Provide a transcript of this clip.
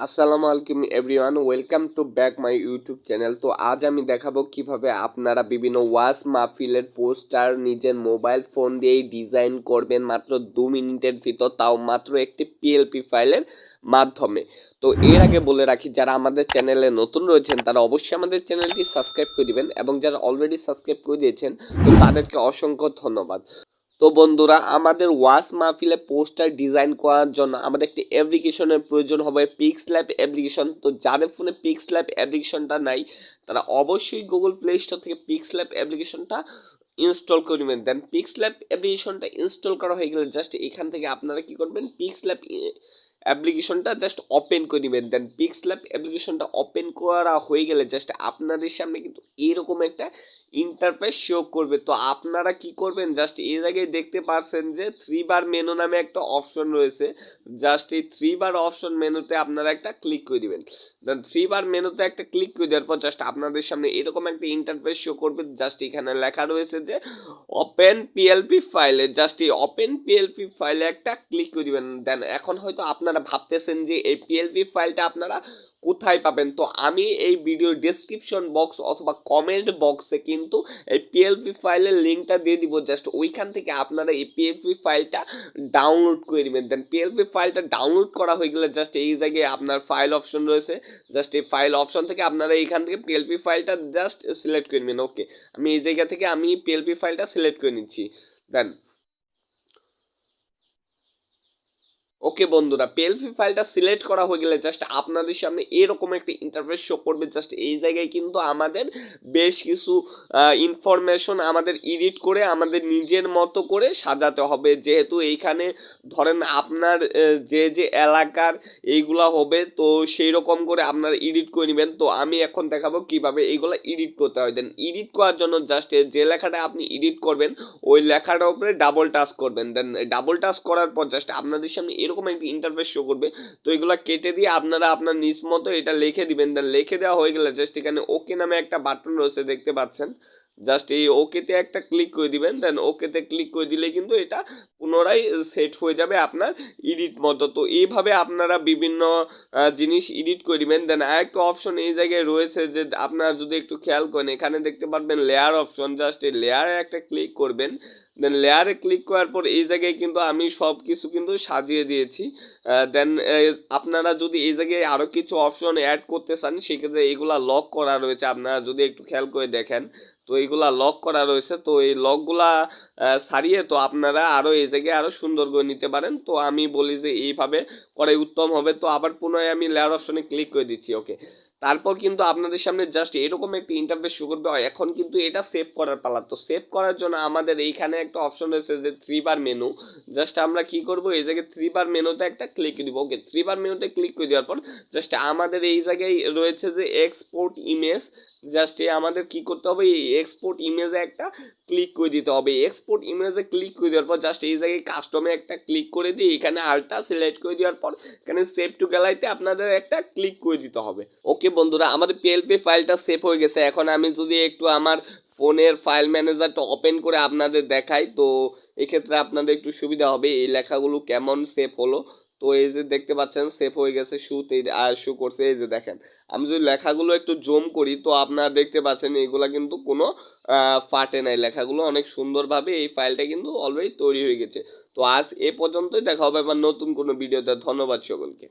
আসসালামু আলাইকুম everyone, welcome to back my YouTube channel. তো আজ আমি দেখাবো কিভাবে আপনারা বিভিন্ন ওয়াজ মাহফিলের পোস্টার নিজের মোবাইল ফোন দিয়েই ডিজাইন করবেন মাত্র 2 মিনিটের ভিতর, তাও মাত্র একটি পিএলপি ফাইলের মাধ্যমে। তো এর আগে বলে রাখি, যারা আমাদের চ্যানেলে নতুন রয়েছেন তারা অবশ্যই আমাদের চ্যানেলটি সাবস্ক্রাইব করে দিবেন, এবং যারা অলরেডি সাবস্ক্রাইব করে দিয়েছেন তো তাদেরকে অসংখ্য ধন্যবাদ। তো বন্ধুরা, আমাদের ওয়াজ মাহফিলে পোস্টার ডিজাইন করার জন্য আমাদের একটি অ্যাপ্লিকেশনের প্রয়োজন হবে, পিক্সল্যাব অ্যাপ্লিকেশন। তো যাদের ফোনে পিক্সল্যাব অ্যাপ্লিকেশনটা নাই তারা অবশ্যই গুগল প্লে স্টোর থেকে পিক্সল্যাব অ্যাপ্লিকেশনটা ইনস্টল করে নেবেন। দেন পিক্সল্যাব অ্যাপ্লিকেশনটা ইনস্টল করা হয়ে গেলে জাস্ট এখান থেকে আপনারা কি করবেন, পিক্সল্যাব অ্যাপ্লিকেশনটা জাস্ট ওপেন করে নেবেন। দেন পিক্সল্যাব অ্যাপ্লিকেশনটা ওপেন করা হয়ে গেলে জাস্ট আপনাদের সামনে কিন্তু এরকম একটা ইন্টারফেস শো করবে। তো আপনারা কি করবেন, জাস্ট এই জায়গায় দেখতে পারছেন যে 3 বার মেনু নামে একটা অপশন রয়েছে। জাস্ট এই 3 বার অপশন মেনুতে আপনারা একটা ক্লিক করে দিবেন। দেন 3 বার মেনুতে একটা ক্লিক করে দেওয়ার পর জাস্ট আপনাদের সামনে এরকম একটা ইন্টারফেস শো করবে। জাস্ট এখানে লেখা রয়েছে যে ওপেন পিএলপি ফাইলে, জাস্ট এই ওপেন পিএলপি ফাইলে একটা ক্লিক করে দিবেন। দেন এখন হয়তো আপনারা ভাবতেছেন যে এই পিএলপি ফাইলটা আপনারা কোথায় পাবেন। তো আমি এই ভিডিও ডেসক্রিপশন বক্স অথবা কমেন্ট বক্সে কিন্তু এই পিএলপি ফাইলের লিঙ্কটা দিয়ে দিব। জাস্ট ওইখান থেকে আপনারা এই পিএলপি ফাইলটা ডাউনলোড করে নেবেন। দেন পিএলপি ফাইলটা ডাউনলোড করা হয়ে গেলে জাস্ট এই জায়গায় আপনার ফাইল অপশন রয়েছে। জাস্ট এই ফাইল অপশন থেকে আপনারা এইখান থেকে পিএলপি ফাইলটা জাস্ট সিলেক্ট করে নেবেন। ওকে, আমি এই জায়গা থেকে আমি পিএলপি ফাইলটা সিলেক্ট করে নিচ্ছি। দেন ওকে বন্ধুরা, পিএলপি ফাইলটা সিলেক্ট করা হয়ে গেলে জাস্ট আপনাদের সামনে এরকম একটা ইন্টারফেস শো করবে। জাস্ট এই জায়গায় কিন্তু আমাদের বেশ কিছু ইনফরমেশন আমাদের এডিট করে আমাদের নিজের মতো করে সাজাতে হবে। যেহেতু এইখানে ধরেন আপনার যে যে এলাকার এইগুলা হবে, তো সেই রকম করে আপনারা এডিট করে নেবেন। তো আমি এখন দেখাবো কিভাবে এইগুলো এডিট করতে হয়। দেন এডিট করার জন্য জাস্ট যে লেখাটা আপনি এডিট করবেন ওই লেখাটার উপরে ডাবল টাচ করবেন। দেন ডাবল টাচ করার পর জাস্ট আপনাদের সামনে এরকম একটা ইন্টারফেস শো করবে। তো এগুলো কেটে দিয়ে আপনারা আপনার নিজ মতো এটা লিখে দিবেন। দেন লিখে দেওয়া হয়ে গেলে জাস্ট এখানে ওকে নামে একটা বাটন রয়েছে, দেখতে পাচ্ছেন। জাস্ট এই ওকেতে একটা ক্লিক করে দিবেন। দেন ওকেতে ক্লিক করে দিলে কিন্তু এটা পুনরায় সেট হয়ে যাবে আপনার এডিট মতো। তো এইভাবে আপনারা বিভিন্ন জিনিস এডিট করে দিবেন। দেন আরেকটা অপশন এই জায়গায় রয়েছে, যে আপনারা যদি একটু খেয়াল করেন এখানে দেখতে পারবেন লেয়ার অপশন। জাস্ট এই লেয়ারে একটা ক্লিক করবেন। দেন লেয়ারে ক্লিক করার পর এই জায়গায় কিন্তু আমি সব কিছু কিন্তু সাজিয়ে দিয়েছি। দেন আপনারা যদি এই জায়গায় আরও কিছু অপশন অ্যাড করতে চান সেক্ষেত্রে এইগুলা লক করা রয়েছে। আপনারা যদি একটু খেয়াল করে দেখেন তো এইগুলা লক করা রয়েছে। তো এই লকগুলা সারিয়ে তো আপনারা আরও এই জায়গায় আরও সুন্দর করে নিতে পারেন। তো আমি বলি যে এইভাবে করে উত্তম হবে। তো আবার পুনরায় আমি লেয়ার অপশনে ক্লিক করে দিচ্ছি। ওকে, তারপর কিন্তু আপনাদের সামনে জাস্ট এরকম একটা ইন্টারফেস শো করবে। এখন কিন্তু এটা সেভ করার পালা। তো সেভ করার জন্য আমাদের এইখানে একটা অপশন রয়েছে যে 3 বার মেনু। জাস্ট আমরা কি করব, এই জায়গায় 3 বার মেনুতে একটা ক্লিক দিব। ওকে, 3 বার মেনুতে ক্লিক করে দেওয়ার পর জাস্ট আমাদের এই জায়গায় রয়েছে যে এক্সপোর্ট ইমেজ। জাস্ট আমাদের কি করতে হবে, এই এক্সপোর্ট ইমেজে একটা ক্লিক করে দিতে হবে। এক্সপোর্ট ইমেজে ক্লিক করে দেওয়ার পর জাস্ট এই জায়গায় কাস্টমে একটা ক্লিক করে দিয়ে এখানে আলটা সিলেক্ট করে দেওয়ার পর এখানে সেভ টু গ্যালারিতে আপনাদের একটা ক্লিক করে দিতে হবে। ওকে বন্ধুরা, আমাদের পিএলপি ফাইলটা সেভ হয়ে গেছে। এখন আমি যদি একটু আমার ফোনের ফাইল ম্যানেজারটা ওপেন করে আপনাদের দেখাই, তো এক্ষেত্রে আপনাদের একটু সুবিধা হবে এই লেখাগুলো কেমন সেভ হলো। তো এই যে দেখতে পাচ্ছেন সেভ হয়ে গেছে, শুতে আর শু করছে। এই যে দেখেন, আমি যদি লেখাগুলো একটু জুম করি তো আপনারা দেখতে পাচ্ছেন এইগুলা কিন্তু কোনো ফাটে নাই। লেখাগুলো অনেক সুন্দরভাবে এই ফাইলটা কিন্তু অলরেডি তৈরি হয়ে গেছে। তো আজ এ পর্যন্তই, দেখা হবে আবার নতুন কোনো ভিডিওতে। ধন্যবাদ সকলকে।